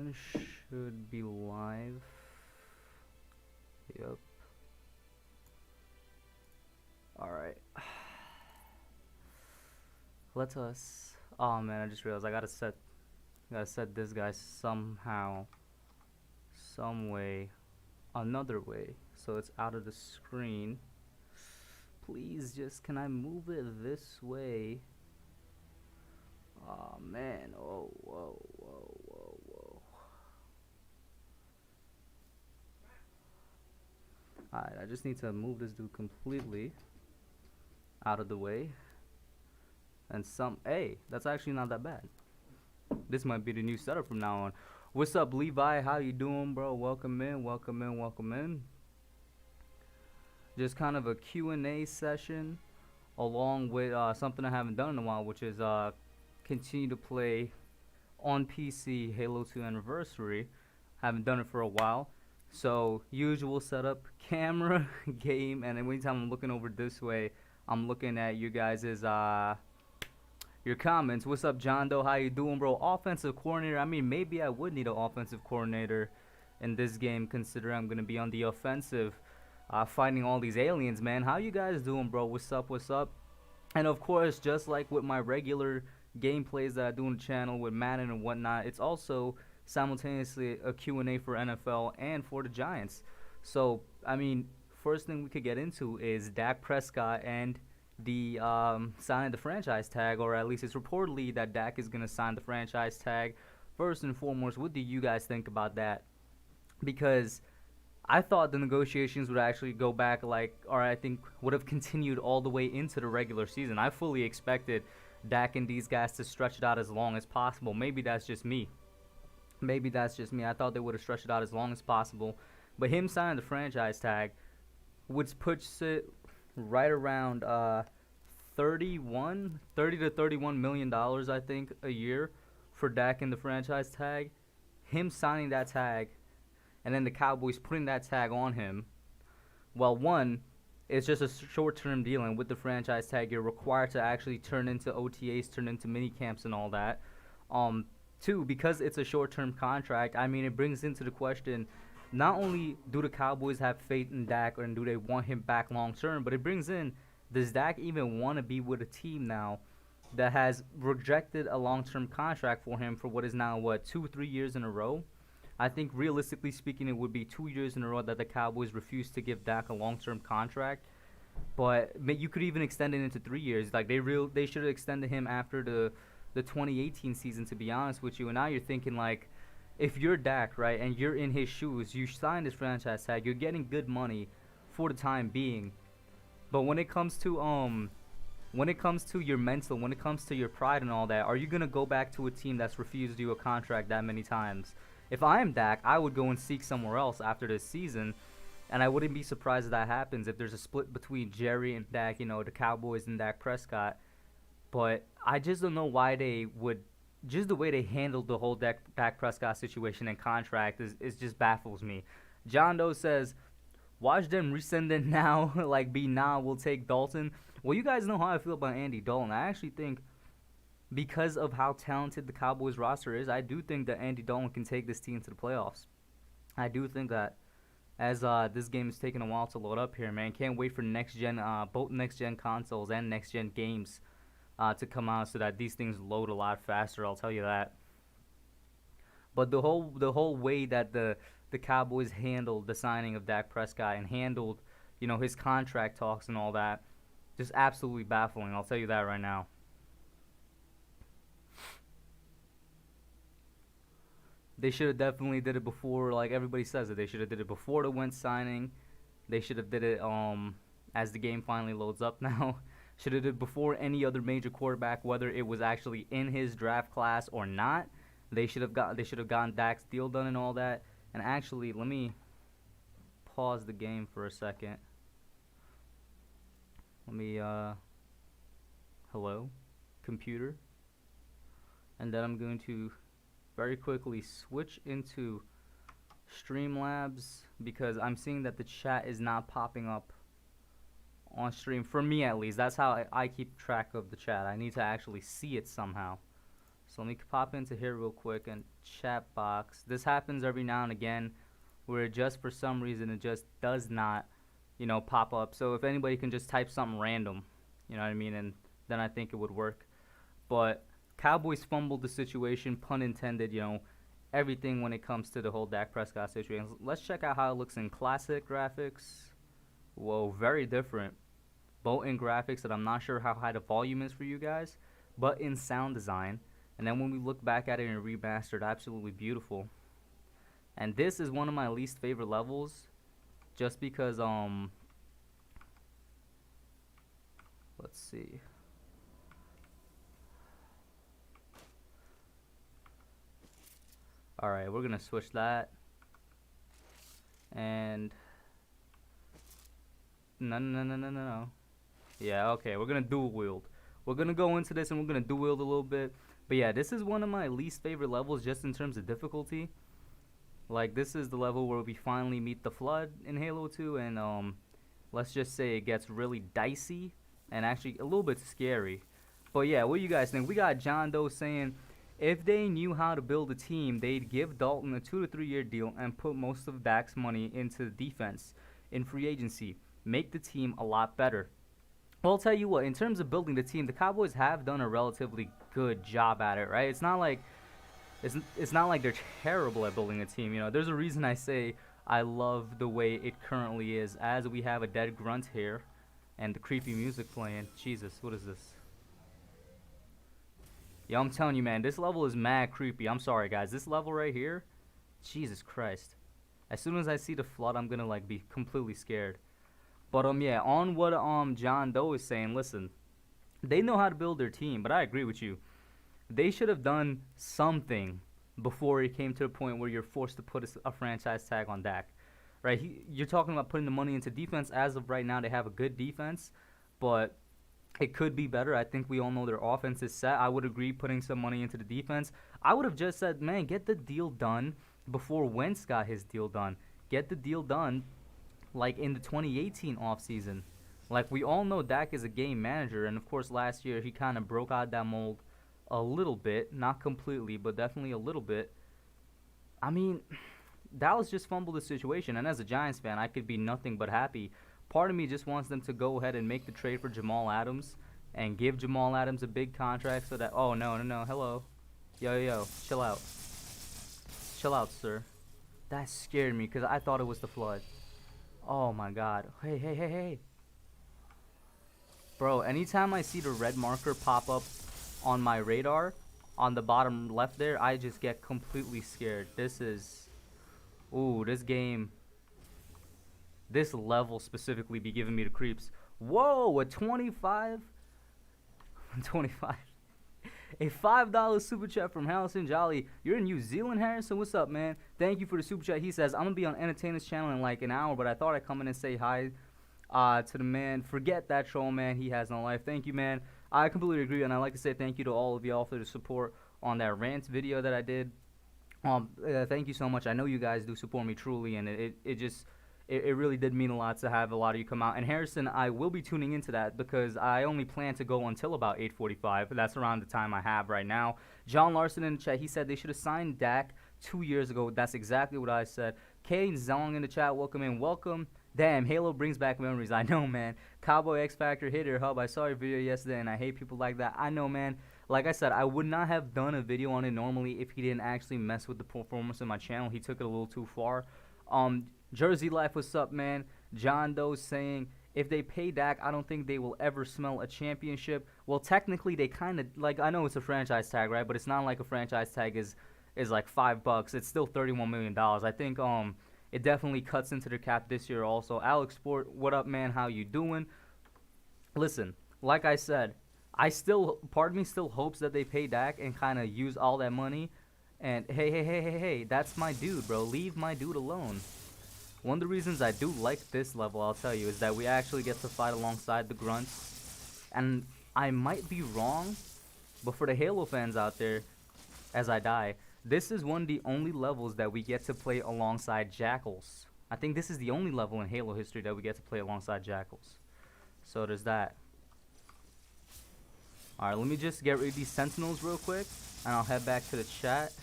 Everyone should be live. Yep. Alright. Let us. Oh man, I just realized I gotta set this guy somehow, some way, another way, so it's out of the screen. Please, just can I move it this way? Oh man. Oh, whoa, whoa, whoa, whoa. Alright, I just need to move this dude completely out of the way. And hey, that's actually not that bad. This might be the new setup from now on. What's up, Levi? How you doing, bro? Welcome in, welcome in, welcome in. Just kind of a Q&A session, along with something I haven't done in a while, which is continue to play on PC Halo 2 Anniversary. Haven't done it for a while. So, usual setup, camera, game, and anytime I'm looking over this way, I'm looking at you guys' your comments. What's up, John Doe? How you doing, bro? Offensive coordinator. I mean, maybe I would need an offensive coordinator in this game, considering I'm going to be on the offensive, fighting all these aliens, man. How you guys doing, bro? What's up, what's up? And, of course, just like with my regular gameplays that I do on the channel with Madden and whatnot, it's also simultaneously a Q&A for NFL and for the Giants. So, I mean, first thing we could get into is Dak Prescott and the signing the franchise tag, or at least it's reportedly that Dak is going to sign the franchise tag. First and foremost, what do you guys think about that? Because I thought the negotiations would actually go back, or I think would have continued all the way into the regular season. I fully expected Dak and these guys to stretch it out as long as possible. Maybe that's just me. I thought they would have stretched it out as long as possible. But him signing the franchise tag, which puts it right around 30 to 31 million dollars, I think, a year for Dak and the franchise tag. Him signing that tag, and then the Cowboys putting that tag on him. Well, one, it's just a short-term deal, and with the franchise tag, you're required to actually turn into OTAs, turn into mini camps and all that. Two, because it's a short-term contract, I mean, it brings into the question, not only do the Cowboys have faith in Dak and do they want him back long-term, but it brings in, does Dak even want to be with a team now that has rejected a long-term contract for him for what is now, 2-3 years in a row? I think realistically speaking, it would be 2 years in a row that the Cowboys refuse to give Dak a long-term contract. But you could even extend it into 3 years. Like they should have extended him after the 2018 season, to be honest with you. And now you're thinking, like, if you're Dak, right, and you're in his shoes, you signed his franchise tag, you're getting good money for the time being. But when it comes to your mental, when it comes to your pride and all that, are you gonna go back to a team that's refused you a contract that many times? If I am Dak, I would go and seek somewhere else after this season, and I wouldn't be surprised if that happens, if there's a split between Jerry and Dak, the Cowboys and Dak Prescott. But I just don't know why they would, just the way they handled the whole Dak Prescott situation and contract is just baffles me. John Doe says, watch them resend it now, we'll take Dalton. Well, you guys know how I feel about Andy Dalton. I actually think, because of how talented the Cowboys roster is, I do think that Andy Dalton can take this team to the playoffs. I do think that, as this game is taking a while to load up here, man. Can't wait for both next-gen consoles and next-gen games to come out so that these things load a lot faster, I'll tell you that. But the whole way that the Cowboys handled the signing of Dak Prescott and handled, his contract talks and all that, just absolutely baffling, I'll tell you that right now. They should have definitely did it before, like everybody says it. They should have did it before the Wentz signing. They should have did it as the game finally loads up now. Should have did it before any other major quarterback, whether it was actually in his draft class or not. They should have gotten Dak's deal done and all that. And actually, let me pause the game for a second. Let me hello, computer. And then I'm going to very quickly switch into Streamlabs, because I'm seeing that the chat is not popping up on stream, for me at least. That's how I keep track of the chat. I need to actually see it somehow. So let me pop into here real quick and chat box. This happens every now and again where it just for some reason it just does not, pop up. So if anybody can just type something random, you know what I mean, and then I think it would work. But Cowboys fumbled the situation, pun intended, everything when it comes to the whole Dak Prescott situation. Let's check out how it looks in classic graphics. Whoa, very different. Both in graphics that I'm not sure how high the volume is for you guys, but in sound design. And then when we look back at it in remastered, absolutely beautiful. And this is one of my least favorite levels, just because, let's see. Alright, we're gonna switch that. And no. Yeah, okay, we're gonna dual wield. We're gonna go into this and we're gonna dual wield a little bit. But yeah, this is one of my least favorite levels just in terms of difficulty. Like, this is the level where we finally meet the Flood in Halo 2, and let's just say it gets really dicey and actually a little bit scary. But yeah, what do you guys think? We got John Doe saying, if they knew how to build a team, they'd give Dalton a 2 to 3 year deal and put most of Dak's money into the defense in free agency. Make the team a lot better. Well, I'll tell you what, in terms of building the team, the Cowboys have done a relatively good job at it, right? It's not like they're terrible at building a team. There's a reason I say I love the way it currently is, as we have a dead grunt here and the creepy music playing. Jesus, what is this? Yo, I'm telling you, man, this level is mad creepy. I'm sorry, guys. This level right here, Jesus Christ. As soon as I see the Flood, I'm gonna, be completely scared. But, yeah, on what, John Doe is saying, listen, they know how to build their team, but I agree with you. They should have done something before it came to the point where you're forced to put a franchise tag on Dak, right? You're talking about putting the money into defense. As of right now, they have a good defense, but it could be better. I think we all know their offense is set. I would agree putting some money into the defense. I would have just said, man, get the deal done before Wentz got his deal done. Get the deal done, like, in the 2018 offseason. Like, we all know Dak is a game manager, and, of course, last year he kind of broke out that mold a little bit. Not completely, but definitely a little bit. I mean, Dallas just fumbled the situation, and as a Giants fan, I could be nothing but happy. Part of me just wants them to go ahead and make the trade for Jamal Adams and give Jamal Adams a big contract so that... Oh, no, hello. Yo, chill out. Chill out, sir. That scared me because I thought it was the Flood. Oh, my God. Hey. Bro, anytime I see the red marker pop up on my radar, on the bottom left there, I just get completely scared. This is... Ooh, this game... This level specifically be giving me the creeps. Whoa, a 25? 25. A $5 super chat from Harrison Jolly. You're in New Zealand, Harrison? What's up, man? Thank you for the super chat. He says, I'm going to be on Entertainer's channel in like an hour, but I thought I'd come in and say hi to the man. Forget that troll, man. He has no life. Thank you, man. I completely agree, and I'd like to say thank you to all of y'all for the support on that rant video that I did. Thank you so much. I know you guys do support me truly, and it really did mean a lot to have a lot of you come out. And Harrison, I will be tuning into that because I only plan to go until about 8:45. That's around the time I have right now. John Larson in the chat, he said they should have signed Dak 2 years ago. That's exactly what I said. Kane Zong in the chat, welcome in. Welcome. Damn, Halo brings back memories. I know, man. Cowboy X Factor, Hitter Hub. I saw your video yesterday, and I hate people like that. I know, man. Like I said, I would not have done a video on it normally if he didn't actually mess with the performance of my channel. He took it a little too far. Jersey Life, what's up, man? John Doe saying, if they pay Dak, I don't think they will ever smell a championship. Well, technically, they kind of, like, I know it's a franchise tag, right? But it's not like a franchise tag is like $5. It's still $31 million. I think, it definitely cuts into their cap this year also. Alex Sport, what up, man? How you doing? Listen, like I said, part of me still hopes that they pay Dak and kind of use all that money. And hey, that's my dude, bro. Leave my dude alone. One of the reasons I do like this level, I'll tell you, is that we actually get to fight alongside the grunts. And I might be wrong, but for the Halo fans out there, as I die, this is one of the only levels that we get to play alongside jackals. I think this is the only level in Halo history that we get to play alongside jackals. So there's that. Alright, let me just get rid of these sentinels real quick, and I'll head back to the chat.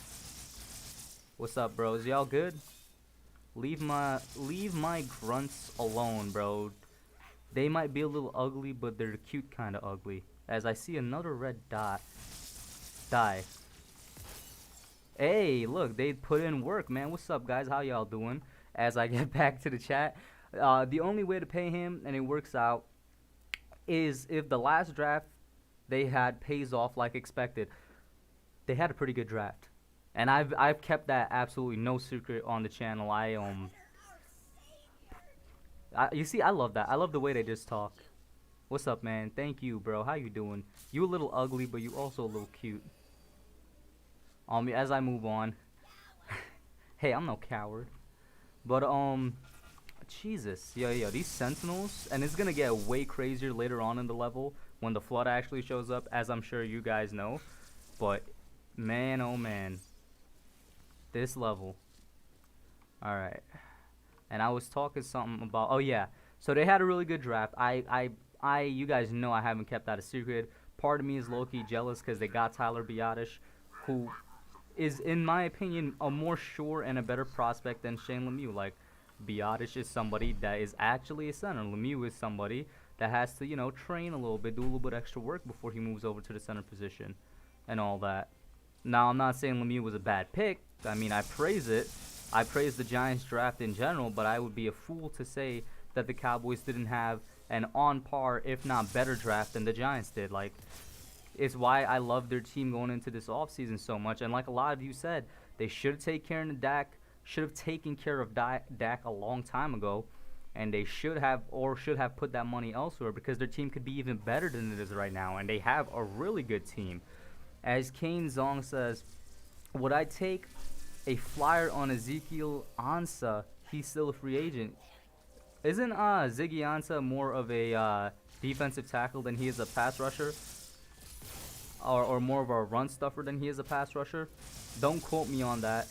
What's up, bros? Y'all good? Leave my grunts alone, bro. They might be a little ugly, but they're cute kind of ugly. As I see another red dot. Die. Hey, look, they put in work, man. What's up, guys? How y'all doing? As I get back to the chat. The only way to pay him, and it works out, is if the last draft they had pays off like expected. They had a pretty good draft, and I've kept that absolutely no secret on the channel. You see, I love that. I love the way they just talk. What's up, man? Thank you, bro. How you doing? You a little ugly, but you also a little cute. As I move on. Hey, I'm no coward. But Jesus, yo, these sentinels, and it's gonna get way crazier later on in the level when the flood actually shows up, as I'm sure you guys know. But man, oh man, this level. All right, and I was talking something about. Oh yeah, so they had a really good draft. You guys know I haven't kept that a secret. Part of me is low-key jealous because they got Tyler Biotish, who is, in my opinion, a more sure and a better prospect than Shane Lemieux. Like, Biotish is somebody that is actually a center. Lemieux is somebody that has to, you know, train a little bit, do a little bit extra work before he moves over to the center position and all that. Now, I'm not saying Lemieux was a bad pick. I mean, I praise it. I praise the Giants draft in general, but I would be a fool to say that the Cowboys didn't have an on par, if not better, draft than the Giants did. Like, it's why I love their team going into this offseason so much. And like a lot of you said, they should take care of Dak. Should have taken care of Dak a long time ago, and they should have put that money elsewhere, because their team could be even better than it is right now, and they have a really good team. As Kane Zong says, would I take a flyer on Ezekiel Ansah? He's still a free agent. Isn't Ziggy Ansah more of a defensive tackle than he is a pass rusher? Or more of a run stuffer than he is a pass rusher? Don't quote me on that.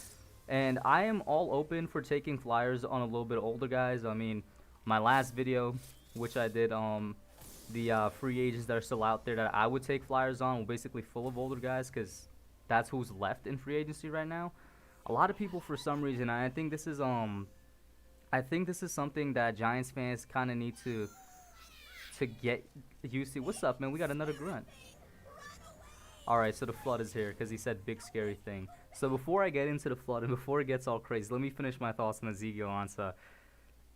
And I am all open for taking flyers on a little bit older guys. I mean, my last video, which I did, the free agents that are still out there that I would take flyers on, were basically full of older guys, because that's who's left in free agency right now. A lot of people, for some reason, I think this is something that Giants fans kind of need to get used to. What's up, man? We got another grunt. Alright, so the flood is here because he said big scary thing. So before I get into the flood and before it gets all crazy, let me finish my thoughts on Ezekiel Ansah.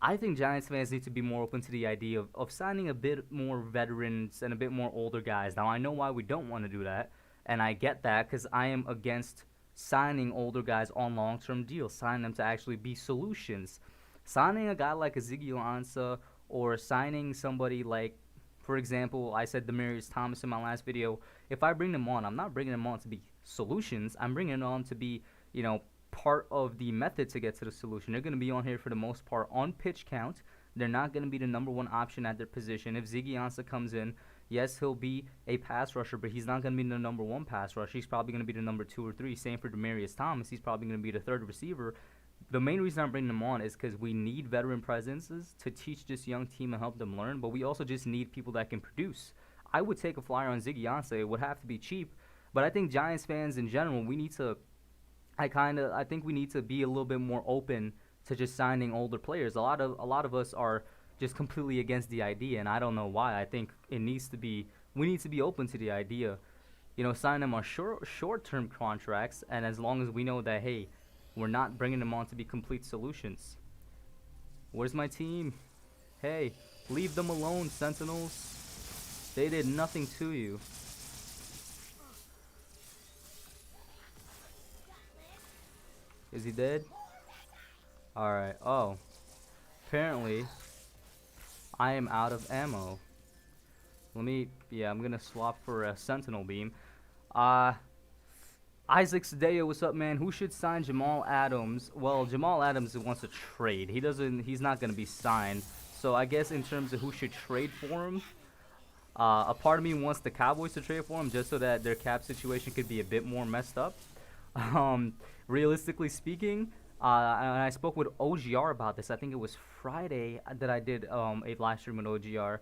I think Giants fans need to be more open to the idea of signing a bit more veterans and a bit more older guys. Now, I know why we don't want to do that, and I get that, because I am against signing older guys on long-term deals, signing them to actually be solutions. Signing a guy like Ezekiel Ansah, or signing somebody like, for example, I said Demaryius Thomas in my last video. If I bring them on, I'm not bringing them on to be solutions. I'm bringing them on to be, you know, part of the method to get to the solution. They're going to be on here for the most part on pitch count. They're not going to be the number one option at their position. If Ziggy Ansah comes in, yes, he'll be a pass rusher, but he's not going to be the number one pass rusher. He's probably going to be the number 2 or 3. Same for Demaryius Thomas. He's probably going to be the third receiver. The main reason I'm bringing them on is because we need veteran presences to teach this young team and help them learn, but we also just need people that can produce. I would take a flyer on Ziggy Ansah. It would have to be cheap, but I think Giants fans in general, we need to, I think we need to be a little bit more open to just signing older players. A lot of us are just completely against the idea, and I don't know why. I think we need to be open to the idea, you know, sign them on short-term contracts, and as long as we know that, hey, we're not bringing them on to be complete solutions. Where's my team? Hey, leave them alone, Sentinels. They did nothing to you. Is he dead? Alright. Oh. Apparently, I am out of ammo. Yeah, I'm gonna swap for a Sentinel beam. Isaac Sadeo, what's up, man? Who should sign Jamal Adams? Well, Jamal Adams wants a trade. He's not going to be signed. So I guess in terms of who should trade for him, a part of me wants the Cowboys to trade for him just so that their cap situation could be a bit more messed up. Realistically speaking, and I spoke with OGR about this. I think it was Friday that I did a live stream with OGR.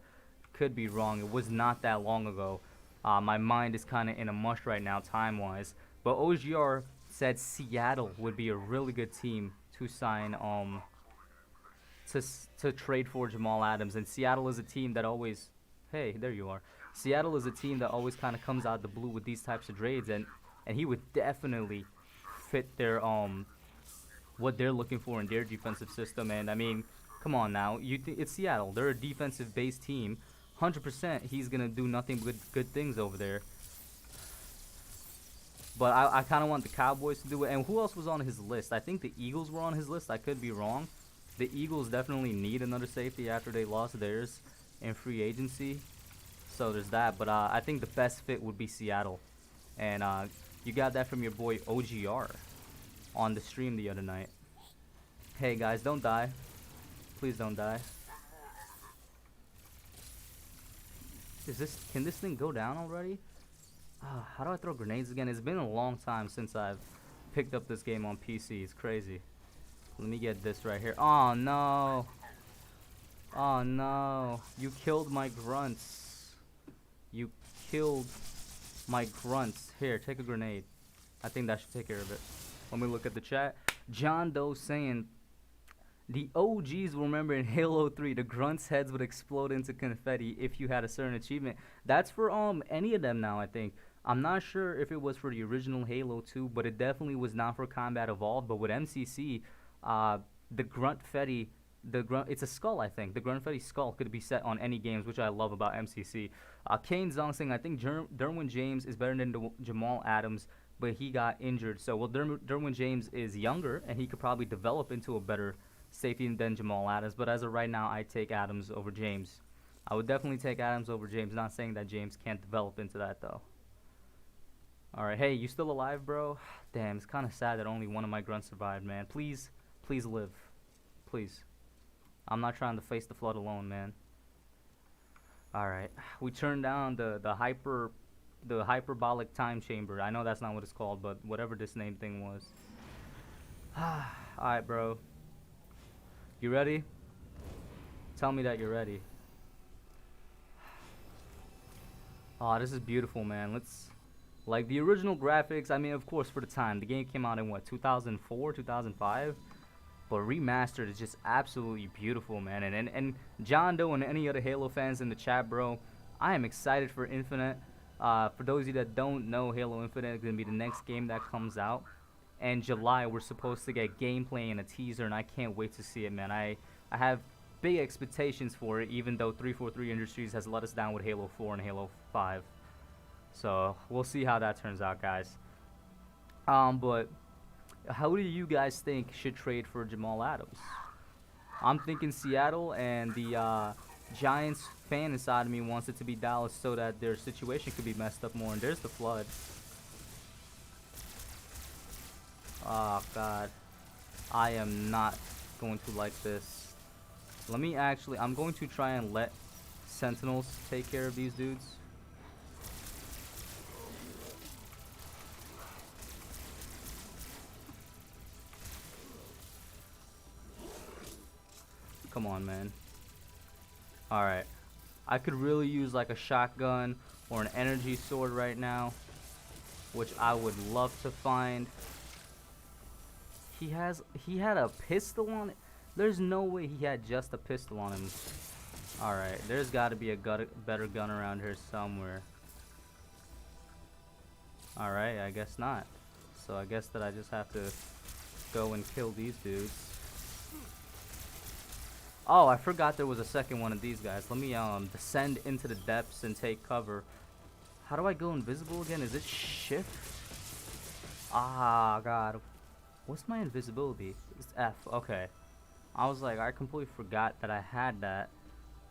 Could be wrong. It was not that long ago. My mind is kind of in a mush right now, time-wise. But OGR said Seattle would be a really good team to sign, to trade for Jamal Adams. And Seattle is a team that always, hey, there you are. Seattle is a team that always kind of comes out the blue with these types of trades, and he would definitely fit their what they're looking for in their defensive system. And I mean, come on now, it's Seattle. They're a defensive-based team. 100%, he's gonna do nothing but good things over there. But I kind of want the Cowboys to do it. And who else was on his list? I think the Eagles were on his list. I could be wrong. The Eagles definitely need another safety after they lost theirs in free agency. So there's that. But I think the best fit would be Seattle. And you got that from your boy OGR on the stream the other night. Hey guys, don't die. Please don't die. Can this thing go down already? How do I throw grenades again? It's been a long time since I've picked up this game on PC. It's crazy. Let me get this right here. Oh no. Oh no. You killed my grunts. You killed my grunts. Here, take a grenade. I think that should take care of it. Let me look at the chat. John Doe saying, the OGs will remember in Halo 3, the grunts' heads would explode into confetti if you had a certain achievement. That's for any of them now, I think. I'm not sure if it was for the original Halo 2, but it definitely was not for Combat Evolved. But with MCC, the grunt-fetty, it's a skull, I think. The grunt-fetty skull could be set on any games, which I love about MCC. Kane Zong saying, I think Derwin James is better than Jamal Adams, but he got injured. So, well, Derwin James is younger, and he could probably develop into a better safety than Jamal Adams. But as of right now, I take Adams over James. I would definitely take Adams over James. Not saying that James can't develop into that, though. Alright, hey, you still alive, bro? Damn, it's kind of sad that only one of my grunts survived, man. Please, please live. Please. I'm not trying to face the flood alone, man. Alright, we turned down the hyperbolic time chamber. I know that's not what it's called, but whatever this name thing was. Alright, bro. You ready? Tell me that you're ready. Oh, this is beautiful, man. Let's... Like, the original graphics, I mean, of course, for the time. The game came out in, what, 2004, 2005? But remastered is just absolutely beautiful, man. And John Doe and any other Halo fans in the chat, bro, I am excited for Infinite. For those of you that don't know, Halo Infinite is going to be the next game that comes out. And July, we're supposed to get gameplay and a teaser, and I can't wait to see it, man. I have big expectations for it, even though 343 Industries has let us down with Halo 4 and Halo 5. So, we'll see how that turns out, guys. But how do you guys think should trade for Jamal Adams? I'm thinking Seattle, and the Giants fan inside of me wants it to be Dallas so that their situation could be messed up more. And there's the flood. Oh, God. I am not going to like this. Let me actually... I'm going to try and let Sentinels take care of these dudes. Come on, man. Alright. I could really use like a shotgun or an energy sword right now, which I would love to find. He had a pistol on it. There's no way he had just a pistol on him. Alright, there's got to be a better gun around here somewhere. Alright, I guess not. So I guess that I just have to go and kill these dudes. Oh, I forgot there was a second one of these guys. Let me descend into the depths and take cover. How do I go invisible again? Is it shift? Ah, God. What's my invisibility? It's F. Okay. I was like, I completely forgot that I had that.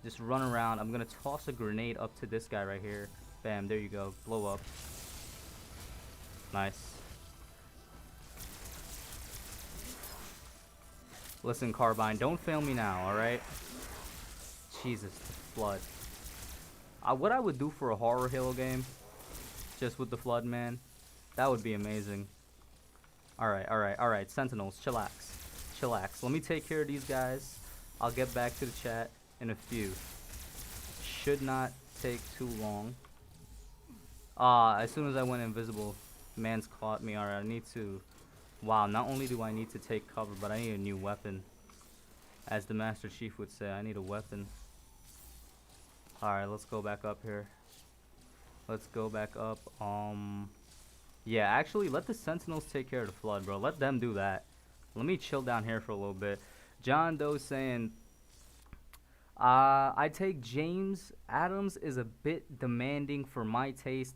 Just run around. I'm going to toss a grenade up to this guy right here. Bam, there you go. Blow up. Nice. Listen, Carbine, don't fail me now, alright? Jesus, the flood. What I would do for a horror Halo game, just with the flood, man, that would be amazing. Alright, Sentinels, chillax. Chillax. Let me take care of these guys. I'll get back to the chat in a few. Should not take too long. As soon as I went invisible, man's caught me. Alright, I need to... Wow, not only do I need to take cover, but I need a new weapon. As the Master Chief would say, I need a weapon. Alright, let's go back up here. Let's go back up. Yeah, actually, let the Sentinels take care of the Flood, bro. Let them do that. Let me chill down here for a little bit. John Doe saying... I take James Adams is a bit demanding for my taste.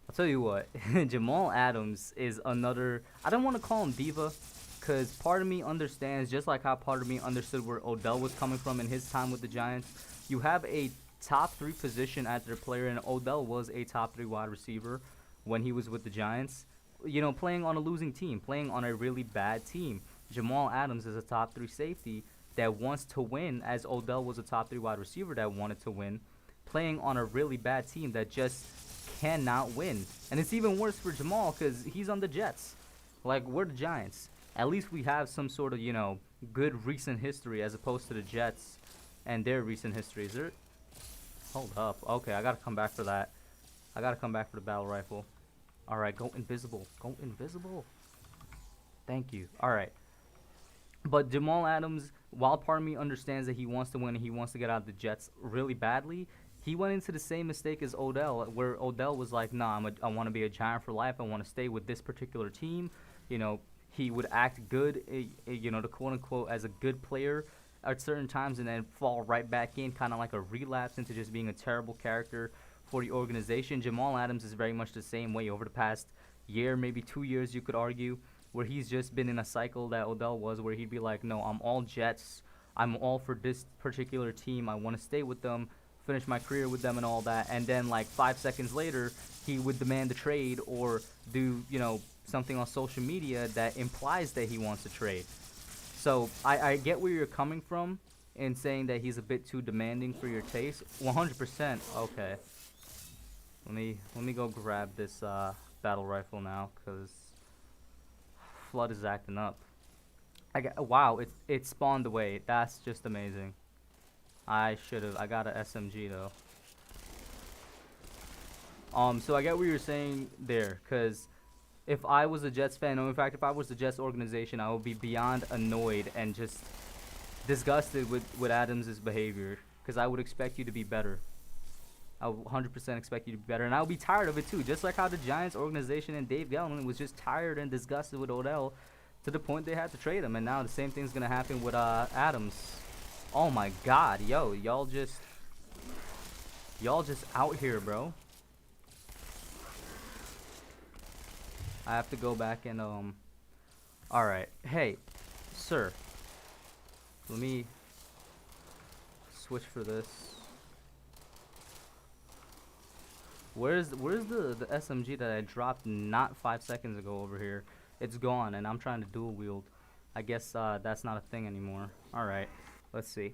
I'll tell you what, Jamal Adams is another, I don't want to call him diva, because part of me understands, just like how part of me understood where Odell was coming from in his time with the Giants. You have a top 3 position at their player, and Odell was a top 3 wide receiver when he was with the Giants. You know, playing on a losing team, playing on a really bad team. Jamal Adams is a top 3 safety that wants to win, as Odell was a top 3 wide receiver that wanted to win, playing on a really bad team that just cannot win. And it's even worse for Jamal because he's on the Jets. Like, we're the Giants. At least we have some sort of, you know, good recent history as opposed to the Jets and their recent history. Is there... Hold up. Okay, I gotta come back for that. I gotta come back for the battle rifle. Alright, go invisible. Go invisible. Thank you. Alright. But Jamal Adams, while part of me understands that he wants to win and he wants to get out of the Jets really badly, he went into the same mistake as Odell, where Odell was like, nah, I want to be a Giant for life. I want to stay with this particular team. You know, he would act good, you know, to quote-unquote as a good player at certain times and then fall right back in, kind of like a relapse into just being a terrible character for the organization. Jamal Adams is very much the same way over the past year, maybe 2 years, you could argue, where he's just been in a cycle that Odell was, where he'd be like, no, I'm all Jets. I'm all for this particular team. I want to stay with them, finish my career with them and all that. And then, like, 5 seconds later, he would demand a trade or do, you know, something on social media that implies that he wants to trade. So I get where you're coming from in saying that he's a bit too demanding for your taste. 100%. Okay. Let me go grab this battle rifle now, because Flood is acting up. Wow, it spawned away. That's just amazing. I got an SMG though. So I get what you're saying there, because if I was a Jets fan, or in fact if I was the Jets organization, I would be beyond annoyed and just disgusted with Adams' behavior, because I would expect you to be better. I would 100% expect you to be better, and I would be tired of it too, just like how the Giants organization and Dave Gettleman was just tired and disgusted with Odell to the point they had to trade him, and now the same thing's gonna happen with Adams. Oh my God, yo, y'all just out here, bro. I have to go back and alright. Hey, sir. Let me switch for this. Where's the SMG that I dropped not 5 seconds ago over here? It's gone and I'm trying to dual wield. I guess that's not a thing anymore. Alright, let's see.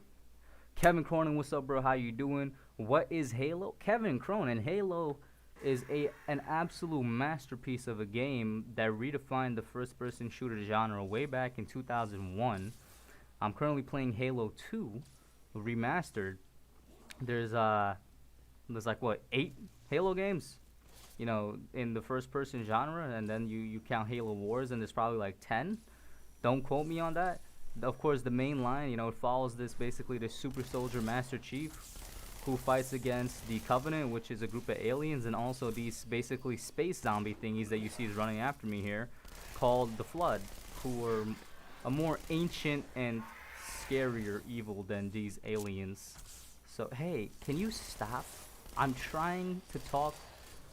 Kevin Cronin, what's up, bro? How you doing? What is Halo? Kevin Cronin, Halo is an absolute masterpiece of a game that redefined the first-person shooter genre way back in 2001. I'm currently playing Halo 2 remastered. There's like what, 8 Halo games, you know, in the first-person genre, and then you count Halo Wars, and there's probably like 10. Don't quote me on that. Of course, the main line, you know, it follows basically the super soldier Master Chief, who fights against the Covenant, which is a group of aliens, and also these basically space zombie thingies that you see is running after me here, called the Flood, who are a more ancient and scarier evil than these aliens. So, hey, can you stop? I'm trying to talk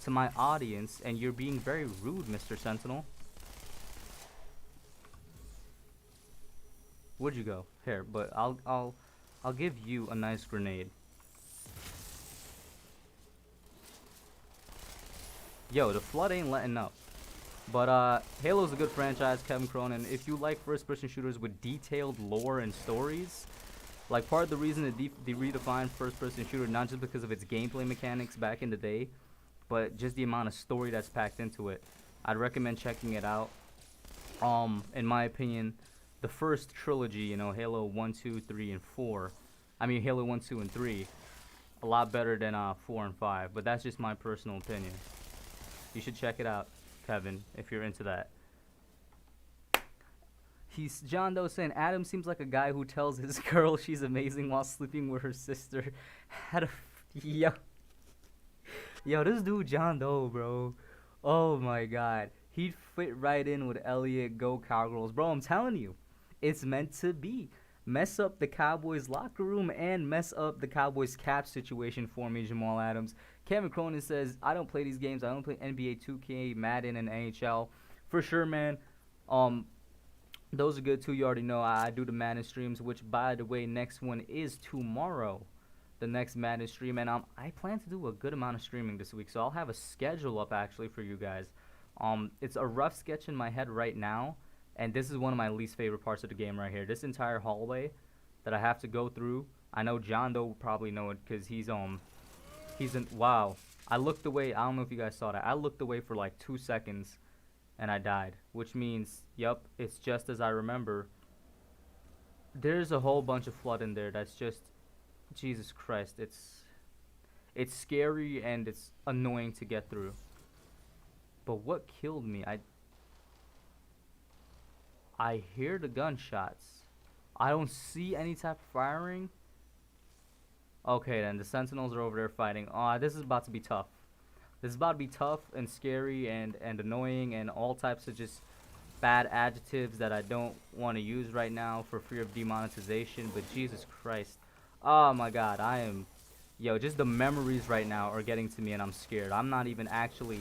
to my audience, and you're being very rude, Mr. Sentinel. Where'd you go? Here, but I'll give you a nice grenade. Yo, the Flood ain't letting up. But Halo's a good franchise, Kevin Cronin. If you like first-person shooters with detailed lore and stories, like, part of the reason they redefined first-person shooter, not just because of its gameplay mechanics back in the day, but just the amount of story that's packed into it, I'd recommend checking it out. In my opinion, the first trilogy, you know, Halo 1, 2, 3, and 4, I mean Halo 1, 2, and 3, a lot better than 4 and 5, but that's just my personal opinion. You should check it out, Kevin, if you're into that. He's John Doe saying Adam seems like a guy who tells his girl she's amazing while sleeping with her sister. Had a yo, this dude John Doe, bro. Oh my God, he'd fit right in with Elliott. Go Cowgirls, bro. I'm telling you, it's meant to be. Mess up the Cowboys locker room and mess up the Cowboys cap situation for me, Jamal Adams. Kevin Cronin says I don't play these games. I don't play NBA 2K, Madden, and NHL. For sure, man. Those are good too. You already know I do the Madden streams, which by the way, next one is tomorrow. The next Madden stream, and I plan to do a good amount of streaming this week, so I'll have a schedule up actually for you guys. It's a rough sketch in my head right now, and this is one of my least favorite parts of the game right here. This entire hallway that I have to go through. I know John Doe will probably know it because he's in. Wow, I looked away. I don't know if you guys saw that. I looked away for like 2 seconds. And I died, which means, yep, it's just as I remember. There's a whole bunch of flood in there that's just, Jesus Christ, it's scary and it's annoying to get through. But what killed me, I hear the gunshots. I don't see any type of firing. Okay, then the Sentinels are over there fighting. This is about to be tough. This is about to be tough and scary and annoying and all types of just bad adjectives that I don't want to use right now for fear of demonetization. But Jesus Christ. Oh my God. Just the memories right now are getting to me and I'm scared. I'm not even actually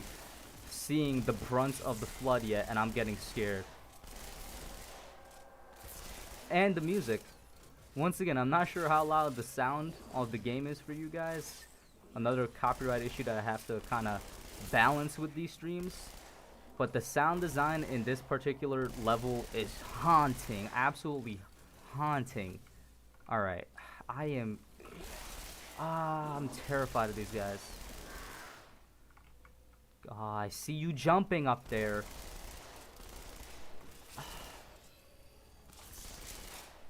seeing the brunt of the flood yet and I'm getting scared. And the music. Once again, I'm not sure how loud the sound of the game is for you guys. Another copyright issue that I have to kind of balance with these streams. But the sound design in this particular level is haunting. Absolutely haunting. Alright. I'm terrified of these guys. I see you jumping up there.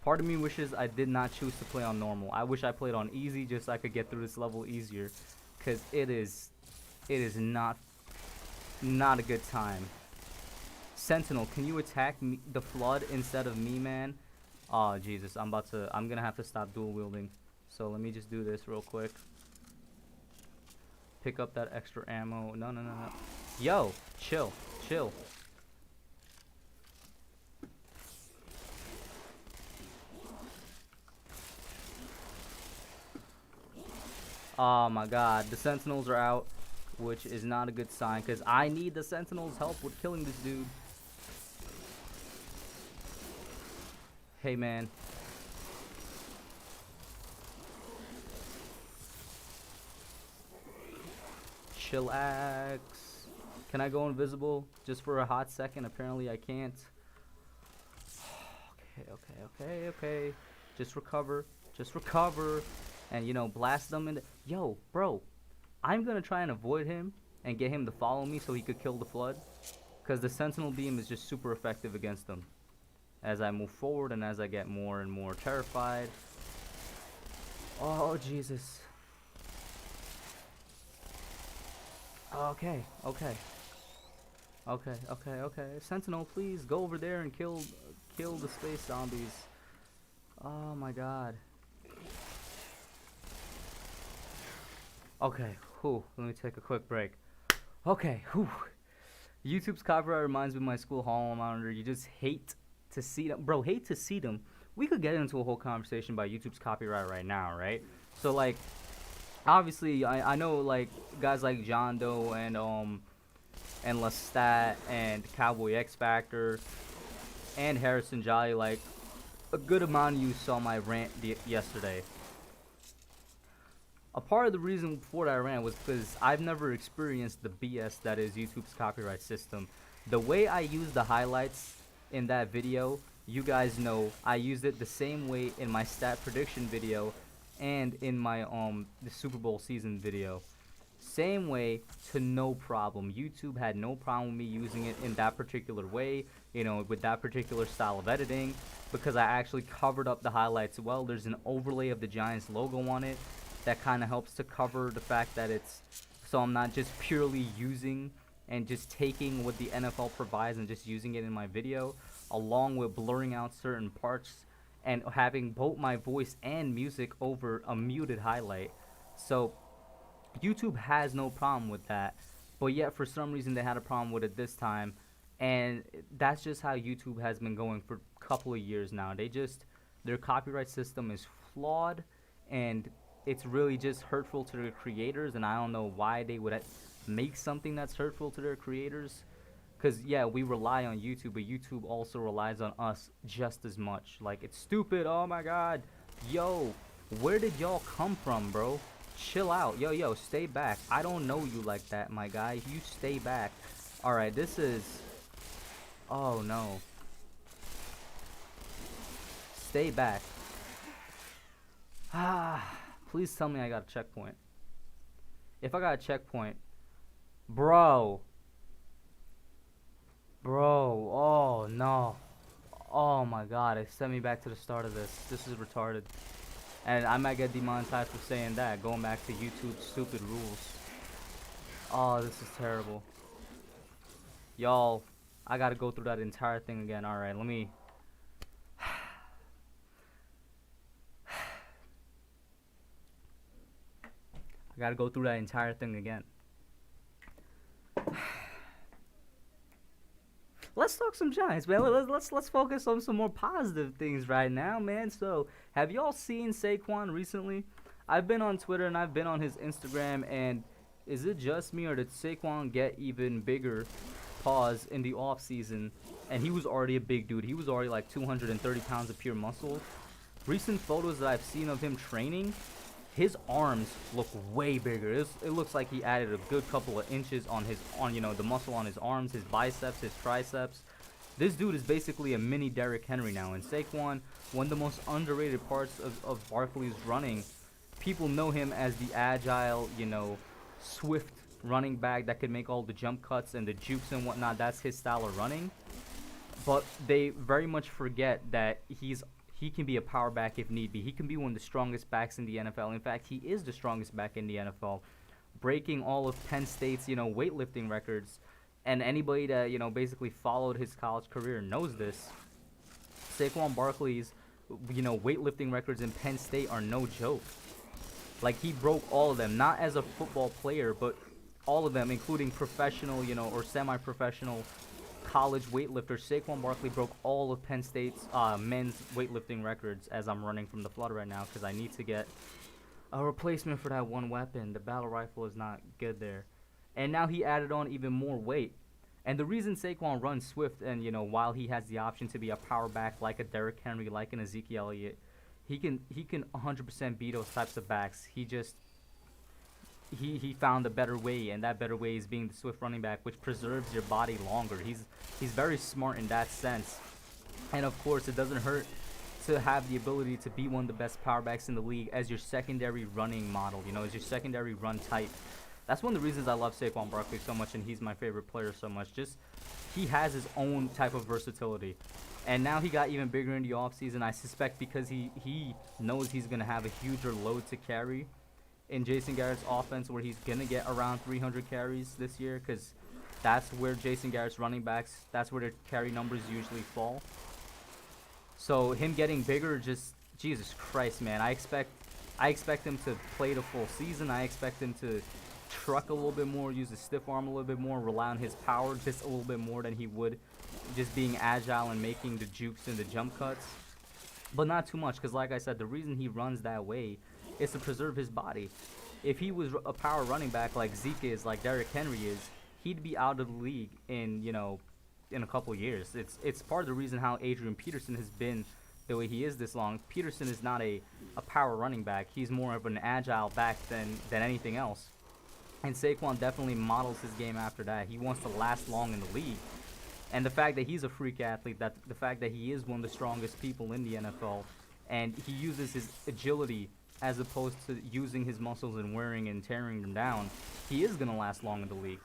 Part of me wishes I did not choose to play on normal. I wish I played on easy just so I could get through this level easier. Because it is not a good time. Sentinel, can you attack me, the flood instead of me, man? Oh, Jesus. I'm gonna have to stop dual wielding. So let me just do this real quick. Pick up that extra ammo. No. Yo, chill. Oh my God, the Sentinels are out, which is not a good sign because I need the Sentinels' help with killing this dude. Hey man. Chillax. Can I go invisible just for a hot second? Apparently I can't. Okay. Just recover. And, blast them in the... Yo, bro. I'm going to try and avoid him and get him to follow me so he could kill the flood. Because the Sentinel beam is just super effective against them. As I move forward and as I get more and more terrified. Oh, Jesus. Okay. Sentinel, please go over there and kill the space zombies. Oh, my God. Okay, let me take a quick break. Okay, YouTube's copyright reminds me of my school hall monitor. You just hate to see them. Bro, hate to see them. We could get into a whole conversation about YouTube's copyright right now, right? So, like, obviously, I know, like, guys like John Doe and Lestat and Cowboy X Factor and Harrison Jolly, like, a good amount of you saw my rant yesterday. A part of the reason for that rant was because I've never experienced the BS that is YouTube's copyright system. The way I used the highlights in that video, you guys know I used it the same way in my stat prediction video and in my the Super Bowl season video. Same way to no problem. YouTube had no problem with me using it in that particular way, with that particular style of editing, because I actually covered up the highlights well. There's an overlay of the Giants logo on it that kind of helps to cover the fact that it's, so I'm not just purely using and just taking what the NFL provides and just using it in my video, along with blurring out certain parts and having both my voice and music over a muted highlight. So YouTube has no problem with that, but yet for some reason they had a problem with it this time, and that's just how YouTube has been going for a couple of years now. Their copyright system is flawed, and it's really just hurtful to their creators, and I don't know why they would make something that's hurtful to their creators. Because, yeah, we rely on YouTube, but YouTube also relies on us just as much. Like, it's stupid. Oh, my God. Yo, where did y'all come from, bro? Chill out. Yo, stay back. I don't know you like that, my guy. You stay back. Alright, this is... Oh, no. Stay back. Please tell me I got a checkpoint. If I got a checkpoint... Bro, oh no. Oh my god, it sent me back to the start of this. This is retarded. And I might get demonetized for saying that, going back to YouTube's stupid rules. Oh, this is terrible. Y'all, I gotta go through that entire thing again. Alright, let me... I gotta go through that entire thing again. Let's talk some Giants, man. Let's focus on some more positive things right now, man. So, have y'all seen Saquon recently? I've been on Twitter and I've been on his Instagram, and is it just me or did Saquon get even bigger, pause, in the off season? And he was already a big dude. He was already like 230 pounds of pure muscle. Recent photos that I've seen of him training, his arms look way bigger. It looks like he added a good couple of inches on the muscle on his arms, his biceps, his triceps. This dude is basically a mini Derrick Henry now. And Saquon, one of the most underrated parts of Barkley's running, people know him as the agile, swift running back that could make all the jump cuts and the jukes and whatnot. That's his style of running. But they very much forget that he can be a power back if need be. He can be one of the strongest backs in the NFL. In fact, he is the strongest back in the NFL, breaking all of Penn State's, weightlifting records. And anybody that, basically followed his college career knows this. Saquon Barkley's, weightlifting records in Penn State are no joke. Like, he broke all of them, not as a football player, but all of them, including professional, or semi-professional college weightlifter. Saquon Barkley broke all of Penn State's men's weightlifting records as I'm running from the flood right now because I need to get a replacement for that one weapon. The battle rifle is not good there. And now he added on even more weight. And the reason Saquon runs swift and, while he has the option to be a power back like a Derrick Henry, like an Ezekiel Elliott, he can 100% beat those types of backs. He found a better way, and that better way is being the swift running back, which preserves your body longer. He's very smart in that sense. And of course, it doesn't hurt to have the ability to be one of the best power backs in the league as your secondary running model, as your secondary run type. That's one of the reasons I love Saquon Barkley so much, and he's my favorite player so much. Just, he has his own type of versatility. And now he got even bigger in the offseason, I suspect because he knows he's going to have a huger load to carry in Jason Garrett's offense, where he's going to get around 300 carries this year, because that's where Jason Garrett's running backs, that's where their carry numbers usually fall. So him getting bigger, just, Jesus Christ, man. I expect him to play the full season. I expect him to truck a little bit more, use his stiff arm a little bit more, rely on his power just a little bit more than he would just being agile and making the jukes and the jump cuts. But not too much, because like I said, the reason he runs that way is to preserve his body. If he was a power running back like Zeke is, like Derrick Henry is, he'd be out of the league in, in a couple of years. It's part of the reason how Adrian Peterson has been the way he is this long. Peterson is not a power running back. He's more of an agile back than anything else. And Saquon definitely models his game after that. He wants to last long in the league. And the fact that he's a freak athlete, the fact that he is one of the strongest people in the NFL, and he uses his agility as opposed to using his muscles and wearing and tearing them down, he is going to last long in the league.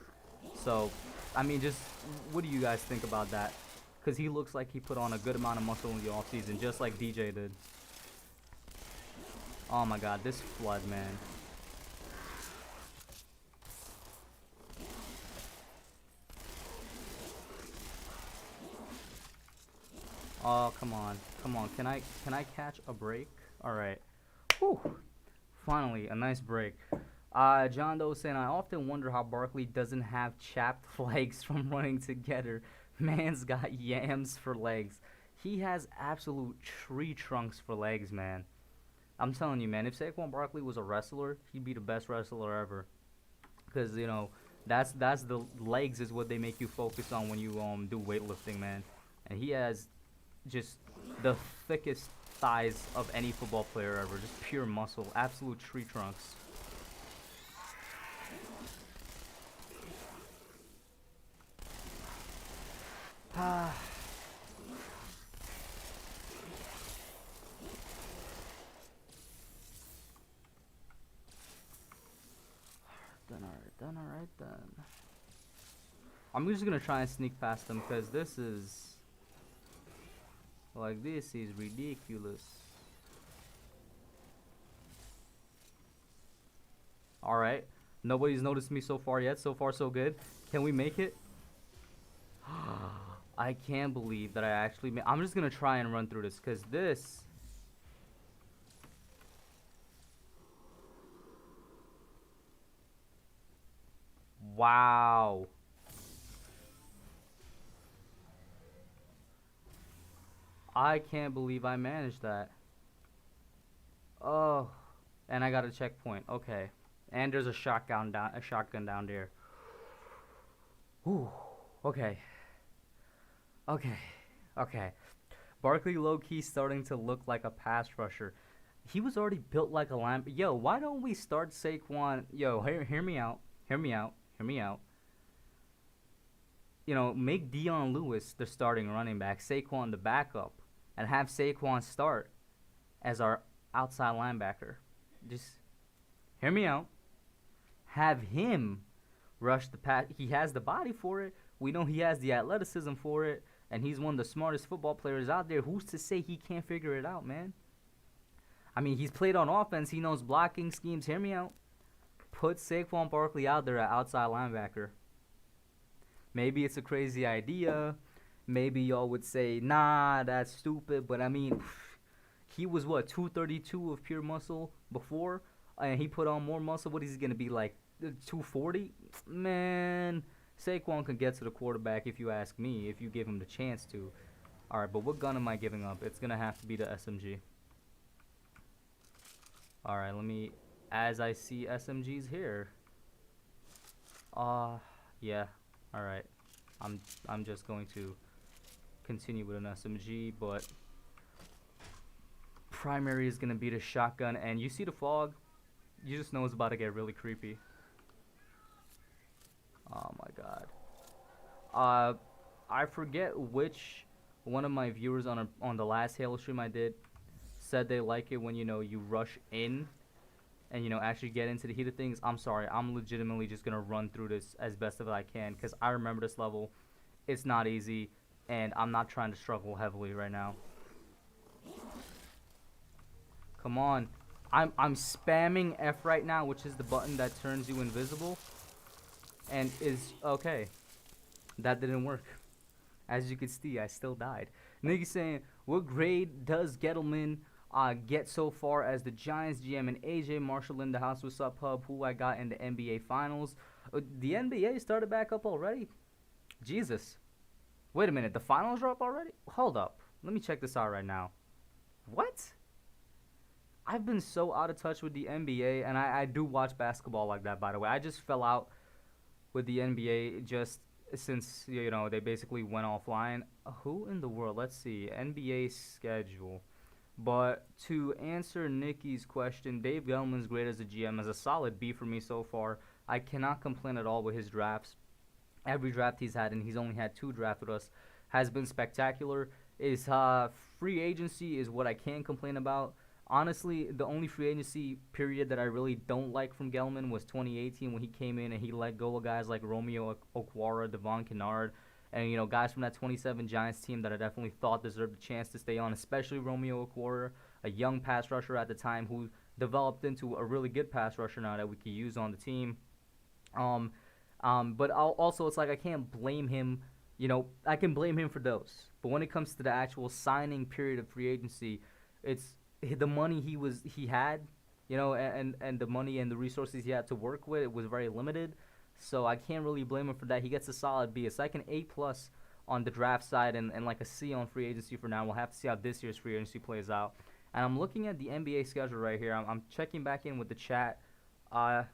So, I mean, just what do you guys think about that? Because he looks like he put on a good amount of muscle in the offseason, just like DJ did. Oh my god, this flood, man. Oh, come on. Come on. Can I catch a break? All right. Whew. Finally, a nice break. John Doe saying, I often wonder how Barkley doesn't have chapped legs from running together. Man's got yams for legs. He has absolute tree trunks for legs, man. I'm telling you, man. If Saquon Barkley was a wrestler, he'd be the best wrestler ever. Because that's the legs is what they make you focus on when you do weightlifting, man. And he has just the thickest thighs of any football player ever. Just pure muscle, absolute tree trunks. Ah. Done alright then. I'm just gonna try and sneak past them because this is ridiculous. Alright. Nobody's noticed me so far yet. So far so good. Can we make it? I can't believe that I actually made. I'm just gonna try and run through this because this. Wow. I can't believe I managed that. Oh, and I got a checkpoint. Okay, and there's a shotgun down there. Whew. Okay. Okay. Okay. Barkley low-key starting to look like a pass rusher. He was already built like a line. Yo, why don't we start Saquon? Yo, hear me out. Hear me out. Hear me out. Make Dion Lewis the starting running back, Saquon the backup, and have Saquon start as our outside linebacker. Just hear me out. Have him rush the pass. He has the body for it. We know he has the athleticism for it, and he's one of the smartest football players out there. Who's to say he can't figure it out, man? I mean, he's played on offense. He knows blocking schemes. Hear me out. Put Saquon Barkley out there at outside linebacker. Maybe it's a crazy idea. Maybe y'all would say, nah, that's stupid. But, I mean, he was, 232 of pure muscle before? And he put on more muscle. What is he going to be, like, 240? Man, Saquon can get to the quarterback if you ask me, if you give him the chance to. All right, but what gun am I giving up? It's going to have to be the SMG. All right, as I see SMGs here. Yeah. All right. I'm just going to continue with an SMG, but primary is going to be the shotgun, and you see the fog? You just know it's about to get really creepy. Oh my god. I forget which one of my viewers on the last Halo stream I did said they like it when you rush in and actually get into the heat of things. I'm sorry, I'm legitimately just gonna run through this as best as I can because I remember this level. It's not easy, and I'm not trying to struggle heavily right now. Come on, I'm spamming F right now, which is the button that turns you invisible, and is okay. That didn't work. As you can see, I still died. Nigga saying, what grade does Gettleman get so far as the Giants GM? And AJ Marshall in the house. What's up, Hub? Who I got in the NBA Finals. The NBA started back up already? Jesus. Wait a minute. The finals are up already? Hold up. Let me check this out right now. What? I've been so out of touch with the NBA, and I do watch basketball like that, by the way. I just fell out with the NBA just since, they basically went offline. Who in the world? Let's see. NBA schedule. But to answer Nikki's question, Dave Gettleman's great as a GM, as a solid B for me so far. I cannot complain at all with his drafts. Every draft he's had, and he's only had 2 drafts with us, has been spectacular. His free agency is what I can complain about. Honestly, the only free agency period that I really don't like from Gettleman was 2018 when he came in and he let go of guys like Romeo Okwara, Devon Kennard, and guys from that 27 Giants team that I definitely thought deserved a chance to stay on, especially Romeo Okwara, a young pass rusher at the time who developed into a really good pass rusher now that we could use on the team. But also it's like I can't blame him, I can blame him for those. But when it comes to the actual signing period of free agency, it's the money he had, and the money and the resources he had to work with, it was very limited. So I can't really blame him for that. He gets a solid B. It's like an A plus on the draft side and like a C on free agency for now. We'll have to see how this year's free agency plays out. And I'm looking at the NBA schedule right here. I'm checking back in with the chat. I'm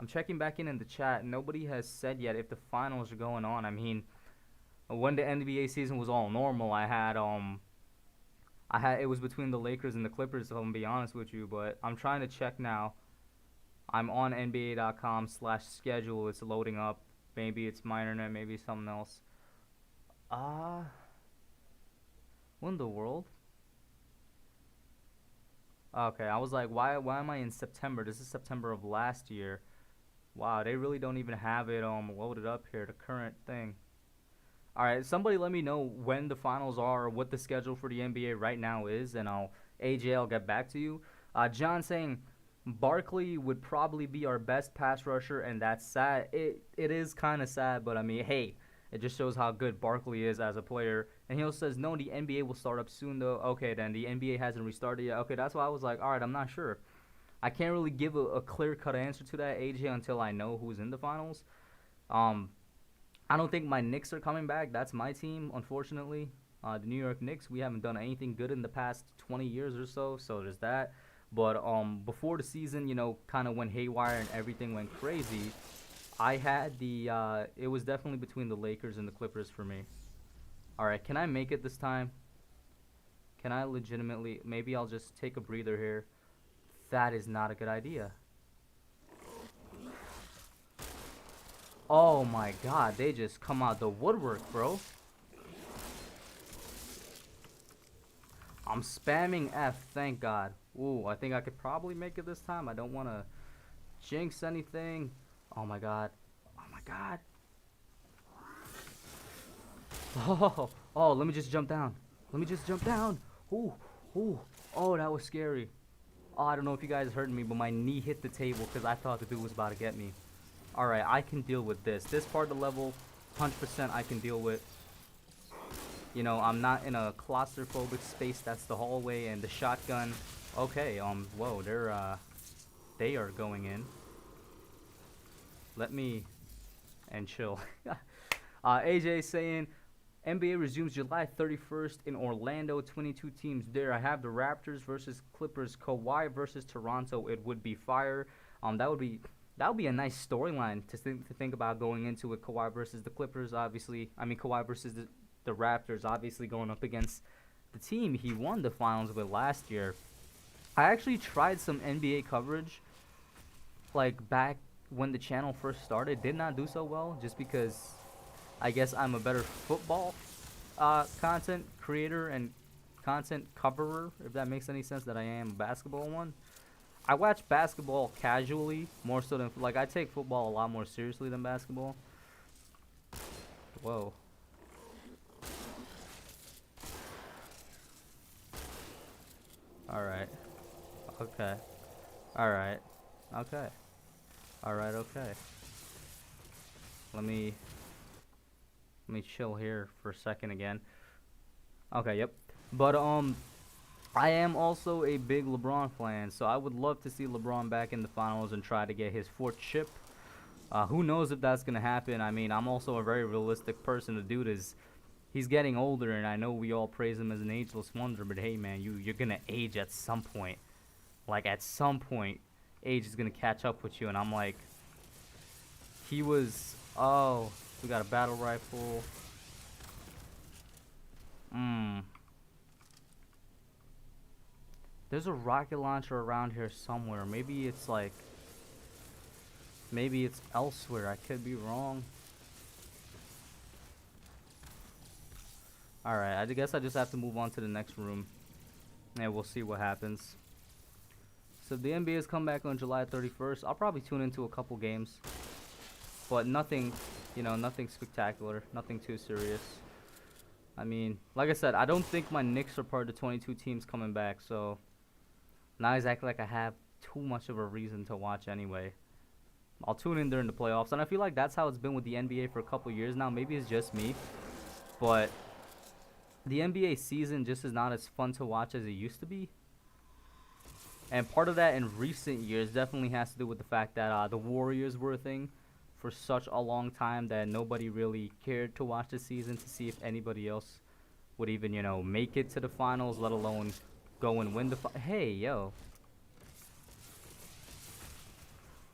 checking back in the chat. Nobody has said yet if the finals are going on. I mean, when the NBA season was all normal, it was between the Lakers and the Clippers, if I'm gonna be honest with you, but I'm trying to check now. I'm on NBA.com/schedule. It's loading up. Maybe it's my internet, maybe something else. What in the world? Okay, I was like, why am I in September? This is September of last year. Wow, they really don't even have it loaded up here, the current thing. All right, somebody let me know when the finals are or what the schedule for the NBA right now is, and I'll get back to you. John saying Barkley would probably be our best pass rusher, and that's sad. It is kind of sad, but I mean, hey, it just shows how good Barkley is as a player. And he also says, no, the NBA will start up soon, though. Okay, then the NBA hasn't restarted yet. Okay, that's why I was like, all right, I'm not sure. I can't really give a clear-cut answer to that, AJ, until I know who's in the finals. I don't think my Knicks are coming back. That's my team, unfortunately. The New York Knicks, we haven't done anything good in the past 20 years or so, so there's that. But before the season, kind of went haywire and everything went crazy, I had it was definitely between the Lakers and the Clippers for me. All right, can I make it this time? Can I legitimately, maybe I'll just take a breather here. That is not a good idea. Oh my god, they just come out the woodwork, bro. I'm spamming F, thank god. Ooh, I think I could probably make it this time. I don't want to jinx anything. Oh my god. Oh my god. Oh, let me just jump down. Let me just jump down. Ooh, ooh. Oh, that was scary. Oh, I don't know if you guys heard me, but my knee hit the table because I thought the dude was about to get me. Alright, I can deal with this. This part of the level, 100% I can deal with. I'm not in a claustrophobic space. That's the hallway and the shotgun. Okay, whoa, they are going in. Let me, and chill. AJ saying, NBA resumes July 31st in Orlando. 22 teams there. I have the Raptors versus Clippers. Kawhi versus Toronto. It would be fire. That would be a nice storyline to think about going into it. Kawhi versus the Clippers, obviously. I mean, Kawhi versus the Raptors, obviously going up against the team he won the finals with last year. I actually tried some NBA coverage, like back when the channel first started. Did not do so well, just because I guess I'm a better football content creator and content coverer, if that makes any sense, than I am a basketball one. I watch basketball casually, more so than, like, I take football a lot more seriously than basketball. Whoa. Alright. Okay. Alright. Okay. Alright, okay. Let me chill here for a second again. Okay, yep. But, I am also a big LeBron fan, so I would love to see LeBron back in the finals and try to get his fourth chip. Who knows if that's going to happen. I mean, I'm also a very realistic person. The dude he's getting older, and I know we all praise him as an ageless wonder, but hey, man, you're going to age at some point. Like, at some point, age is going to catch up with you, and I'm like, oh, we got a battle rifle. There's a rocket launcher around here somewhere. Maybe it's elsewhere. I could be wrong. Alright, I guess I just have to move on to the next room. And we'll see what happens. So the NBA has come back on July 31st. I'll probably tune into a couple games. But nothing, nothing spectacular. Nothing too serious. I mean, like I said, I don't think my Knicks are part of the 22 teams coming back, so not exactly like I have too much of a reason to watch anyway. I'll tune in during the playoffs, and I feel like that's how it's been with the NBA for a couple years now. Maybe it's just me, but the NBA season just is not as fun to watch as it used to be. And part of that in recent years definitely has to do with the fact that the Warriors were a thing for such a long time that nobody really cared to watch the season to see if anybody else would even, you know, make it to the finals, let alone go and win the hey, yo.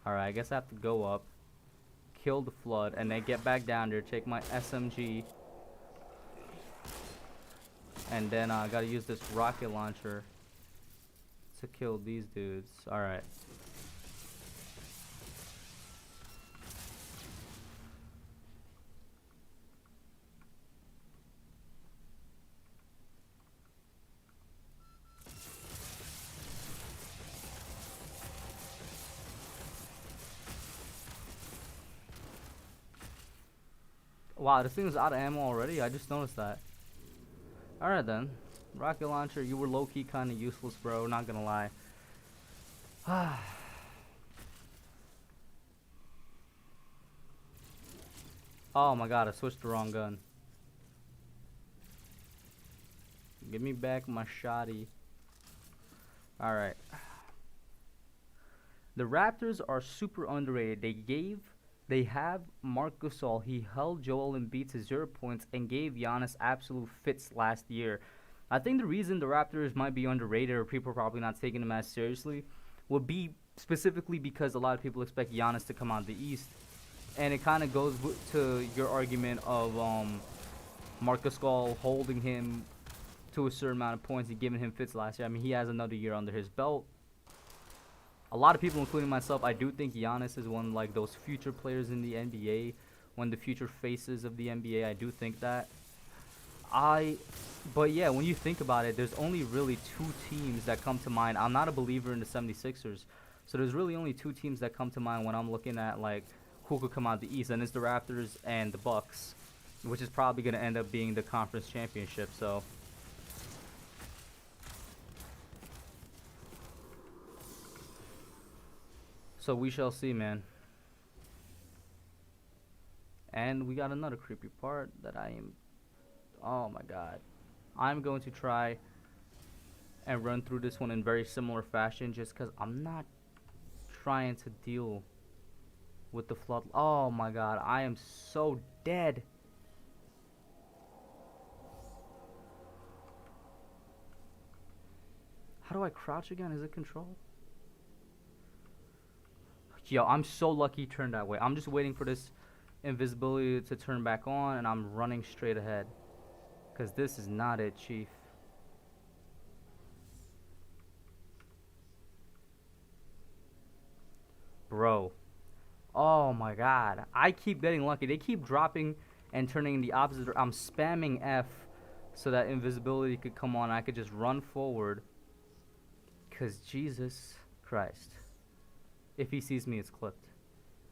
Alright, I guess I have to go up, kill the flood, and then get back down there, take my SMG, and then I gotta use this rocket launcher to kill these dudes. Alright. Wow, this thing is out of ammo already? I just noticed that. Alright then. Rocket launcher, you were low-key kind of useless, bro. Not gonna lie. Oh my god, I switched the wrong gun. Give me back my shotty. Alright. The Raptors are super underrated. They have Marc Gasol. He held Joel Embiid to 0 points and gave Giannis absolute fits last year. I think the reason the Raptors might be underrated, or people are probably not taking them as seriously, would be specifically because a lot of people expect Giannis to come out of the East. And it kind of goes to your argument of Marc Gasol holding him to a certain amount of points and giving him fits last year. I mean, he has another year under his belt. A lot of people, including myself, I do think Giannis is one of like those future players in the NBA, one of the future faces of the NBA. I do think that. But yeah, when you think about it, there's only really two teams that come to mind. I'm not a believer in the 76ers, so there's really only two teams that come to mind when I'm looking at like who could come out of the East, and it's the Raptors and the Bucks, which is probably going to end up being the conference championship. So we shall see, man. And we got another creepy part that oh my god. I'm going to try and run through this one in very similar fashion just because I'm not trying to deal with the flood. Oh my god, I am so dead. How do I crouch again? Is it control? Yo, I'm so lucky it turned that way. I'm just waiting for this invisibility to turn back on, and I'm running straight ahead. Because this is not it, Chief. Bro. Oh my god. I keep getting lucky. They keep dropping and turning in the opposite. I'm spamming F so that invisibility could come on. I could just run forward. Because Jesus Christ. If he sees me, it's clipped.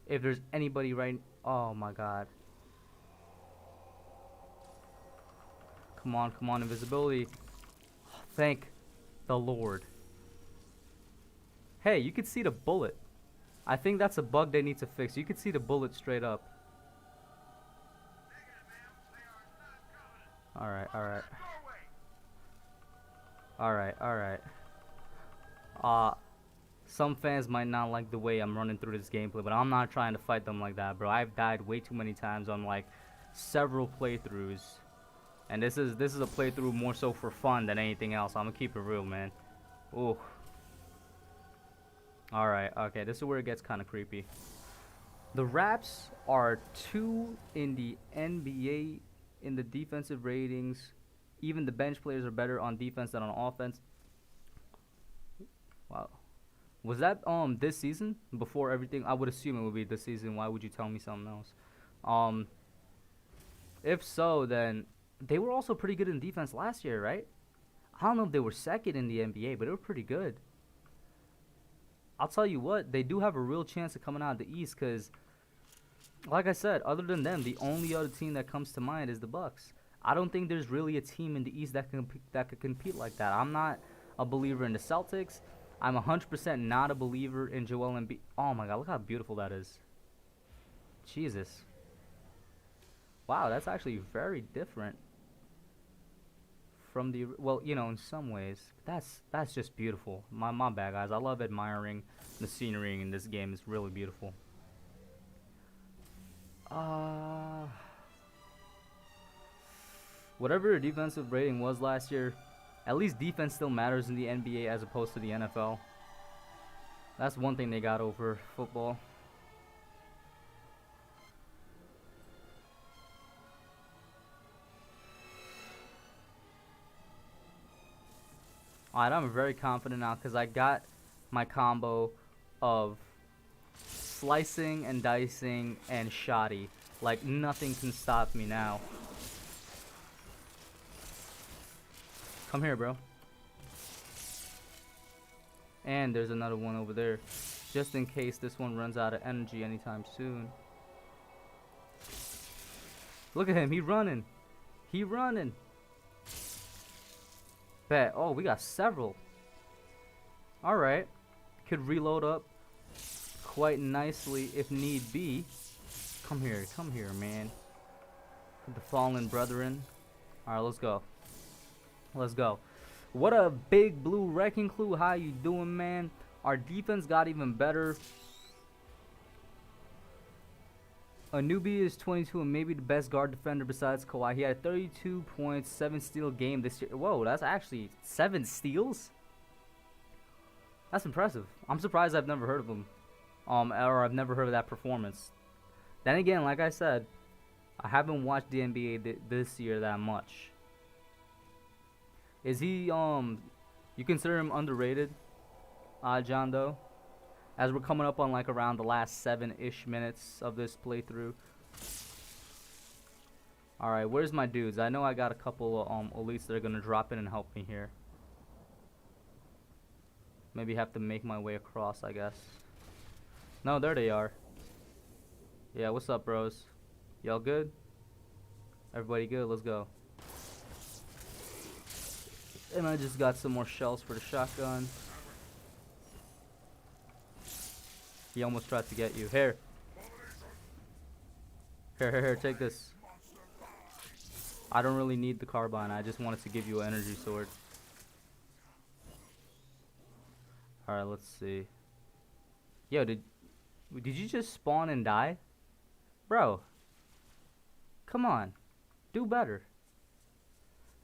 If there's anybody right... Oh my god. Come on, invisibility. Oh, thank the Lord. Hey, you can see the bullet. I think that's a bug they need to fix. You can see the bullet straight up. Alright. Some fans might not like the way I'm running through this gameplay, but I'm not trying to fight them like that, bro. I've died way too many times on like several playthroughs, and this is a playthrough more so for fun than anything else. I'm gonna keep it real, man. Ooh. All right, okay. This is where it gets kind of creepy. The Raps are 2 in the NBA in the defensive ratings. Even the bench players are better on defense than on offense. Wow. Was that this season? Before everything? I would assume it would be this season. Why would you tell me something else? If so, then they were also pretty good in defense last year, right? I don't know if they were second in the NBA, but they were pretty good. I'll tell you what, they do have a real chance of coming out of the East because, like I said, other than them, the only other team that comes to mind is the Bucks. I don't think there's really a team in the East that could compete like that. I'm not a believer in the Celtics. I'm 100% not a believer in Joel Embiid. Oh my god, look how beautiful that is. Jesus. Wow, that's actually very different from the, well, you know, in some ways. That's just beautiful. My bad, guys. I love admiring the scenery in this game. It's really beautiful. Whatever your defensive rating was last year, at least defense still matters in the NBA as opposed to the NFL. That's one thing they got over football. Alright, I'm very confident now because I got my combo of slicing and dicing and shoddy. Like, nothing can stop me now. Come here, bro. And there's another one over there, just in case this one runs out of energy anytime soon. Look at him, he running. He running. Bet. Oh, we got several. Alright. Could reload up quite nicely if need be. Come here, man. The fallen brethren. Alright, let's go. Let's go. What a big blue wrecking clue. How you doing, man? Our defense got even better. Newbie is 22 and maybe the best guard defender besides Kawhi. He had 32 points, 7 steal game this year. Whoa, that's actually 7 steals? That's impressive. I'm surprised I've never heard of him. Or I've never heard of that performance. Then again, like I said, I haven't watched the NBA this year that much. Is he, you consider him underrated, John Doe? As we're coming up on like around the last 7-ish minutes of this playthrough. Alright, where's my dudes? I know I got a couple of elites that are gonna drop in and help me here. Maybe have to make my way across, I guess. No, there they are. Yeah, what's up, bros? Y'all good? Everybody good? Let's go. And I just got some more shells for the shotgun. He almost tried to get you. Here. Here, take this. I don't really need the carbine. I just wanted to give you an energy sword. Alright, let's see. Yo, did you just spawn and die? Bro. Come on. Do better.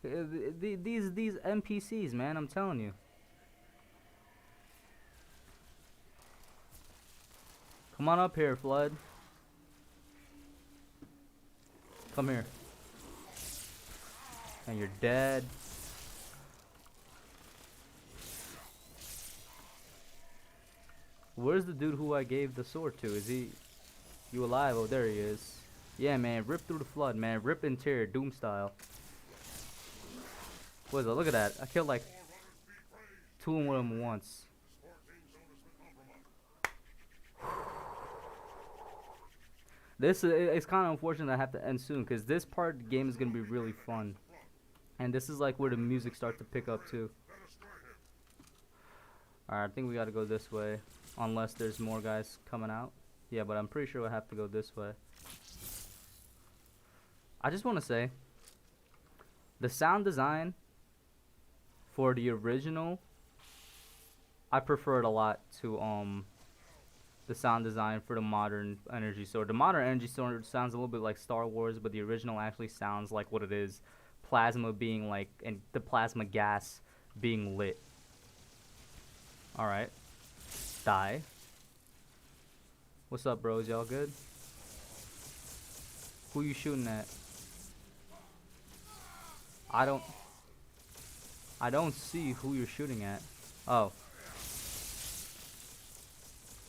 These NPCs, man, I'm telling you. Come on up here, Flood. Come here. And you're dead. Where's the dude who I gave the sword to? Is he... You alive? Oh, there he is. Yeah, man, rip through the flood, man. Rip interior, Doom style. What is it? Look at that. I killed like 2 of them once. This it's kind of unfortunate I have to end soon because this part of the game is going to be really fun. And this is like where the music starts to pick up too. Alright, I think we got to go this way. Unless there's more guys coming out. Yeah, but I'm pretty sure I have to go this way. I just want to say, the sound design for the original, I prefer it a lot to the sound design for the modern energy sword. The modern energy sword sounds a little bit like Star Wars, but the original actually sounds like what it is. Plasma being like, and the plasma gas being lit. Alright. Die. What's up, bros? Y'all good? Who you shooting at? I don't see who you're shooting at. Oh.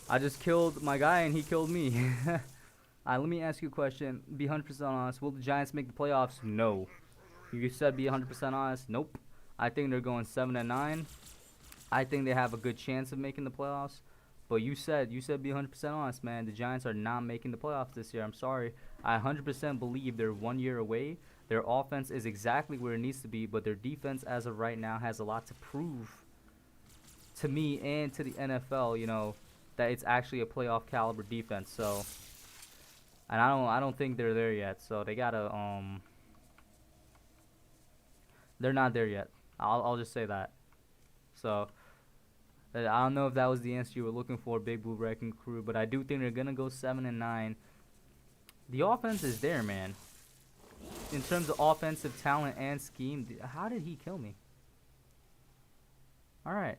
I just killed my guy and he killed me. Let me ask you a question. Be 100% honest. Will the Giants make the playoffs? No. You said be 100% honest. Nope. I think they're going 7-9. I think they have a good chance of making the playoffs. But you said be 100% honest, man. The Giants are not making the playoffs this year. I'm sorry. I 100% believe they're 1 year away. Their offense is exactly where it needs to be, but their defense as of right now has a lot to prove to me and to the NFL, you know, that it's actually a playoff caliber defense. So and I don't think they're there yet. So they gotta they're not there yet. I'll just say that. So I don't know if that was the answer you were looking for, Big Blue Wrecking Crew, but I do think they're gonna go 7-9. The offense is there, man. In terms of offensive talent and scheme, how did he kill me? All right.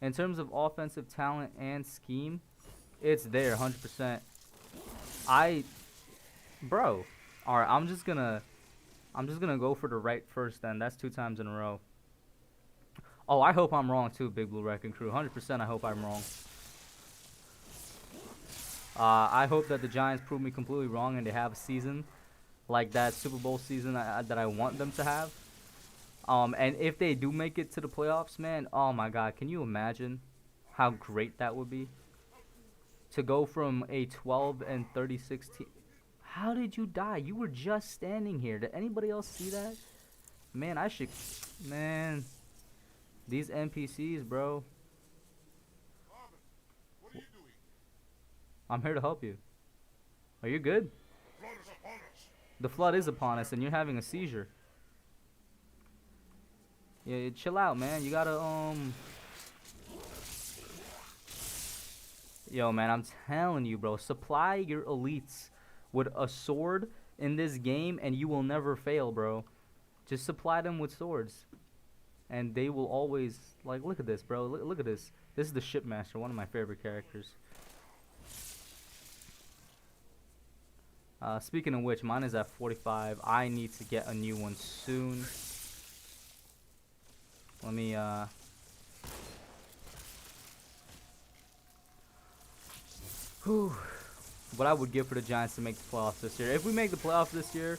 In terms of offensive talent and scheme, it's there, 100%. Bro. All right, I'm just gonna go for the right first. Then that's 2 times in a row. Oh, I hope I'm wrong too, Big Blue Wrecking Crew. 100%. I hope I'm wrong. I hope that the Giants prove me completely wrong and they have a season like that Super Bowl season that I want them to have. And if they do make it to the playoffs, man, oh my God, can you imagine how great that would be? To go from a 12-36 team. How did you die? You were just standing here. Did anybody else see that? Man, man, these NPCs, bro. I'm here to help you. Are you good? The flood is upon us, and you're having a seizure. Yeah, chill out, man. You gotta, Yo, man, I'm telling you, bro. Supply your elites with a sword in this game, and you will never fail, bro. Just supply them with swords. And they will always, like, look at this, bro. Look at this. This is the Shipmaster, one of my favorite characters. Speaking of which, mine is at 45. I need to get a new one soon. Let me, what I would give for the Giants to make the playoffs this year. If we make the playoffs this year,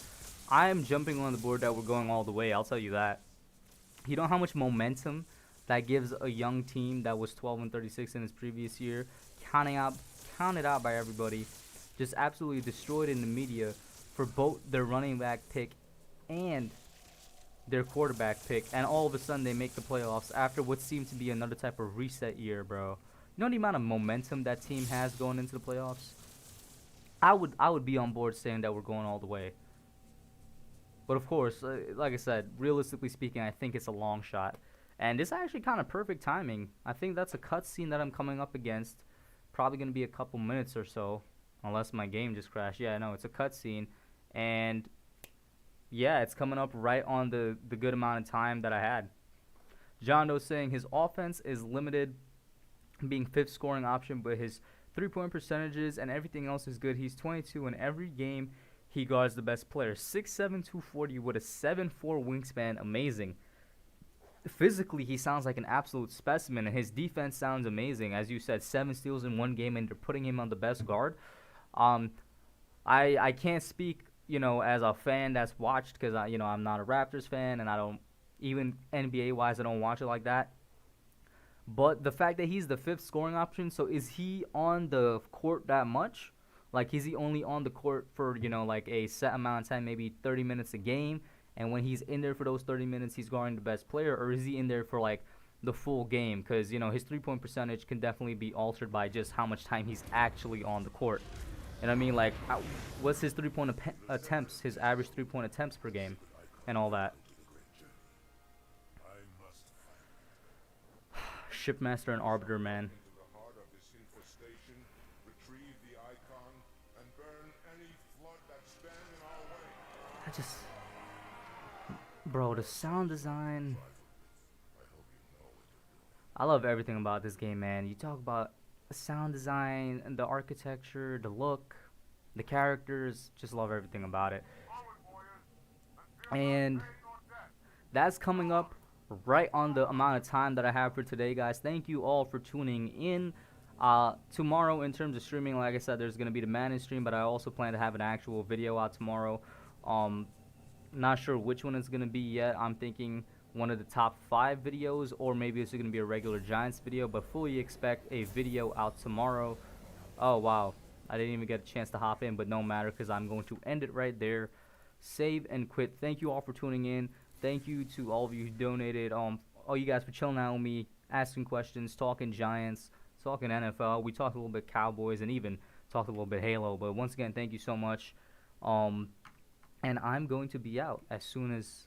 I am jumping on the board that we're going all the way. I'll tell you that. You know how much momentum that gives a young team that was 12-36 in its previous year, counted out by everybody, just absolutely destroyed in the media for both their running back pick and their quarterback pick, and all of a sudden they make the playoffs after what seemed to be another type of reset year, bro. You know the amount of momentum that team has going into the playoffs? I would be on board saying that we're going all the way. But of course, like I said, realistically speaking, I think it's a long shot. And it's actually kind of perfect timing. I think that's a cutscene that I'm coming up against. Probably going to be a couple minutes or so. Unless my game just crashed. Yeah, no, it's a cutscene. And yeah, it's coming up right on the good amount of time that I had. John Doe saying his offense is limited, being 5th scoring option, but his 3-point percentages and everything else is good. He's 22 in every game. He guards the best player. 6'7", 240 with a 7'4" wingspan. Amazing. Physically, he sounds like an absolute specimen, and his defense sounds amazing. As you said, 7 steals in one game, and they're putting him on the best guard. I can't speak, as a fan that's watched, because I'm not a Raptors fan, and I don't, even NBA wise, I don't watch it like that. But the fact that he's the 5th scoring option, so is he on the court that much? Like, is he only on the court for, like a set amount of time, maybe 30 minutes a game? And when he's in there for those 30 minutes, he's guarding the best player? Or is he in there for, like, the full game? Because, his 3-point percentage can definitely be altered by just how much time he's actually on the court. And I mean, like, what's his 3-point attempts, his average 3-point attempts per game and all that? Shipmaster and Arbiter, man. Bro, the sound design. I love everything about this game, man. You talk about the sound design and the architecture, the look, the characters. Just love everything about it. And that's coming up right on the amount of time that I have for today, guys. Thank you all for tuning in. Tomorrow, in terms of streaming, like I said, there's going to be the Madden stream, but I also plan to have an actual video out tomorrow. Not sure which one it's going to be yet. I'm thinking one of the top 5 videos, or maybe it's going to be a regular Giants video, but fully expect a video out tomorrow. Oh, wow. I didn't even get a chance to hop in, but no matter, because I'm going to end it right there. Save and quit. Thank you all for tuning in. Thank you to all of you who donated. All you guys for chilling out with me, asking questions, talking Giants, talking NFL. We talked a little bit Cowboys, and even talked a little bit Halo. But once again, thank you so much. Um, and I'm going to be out as soon as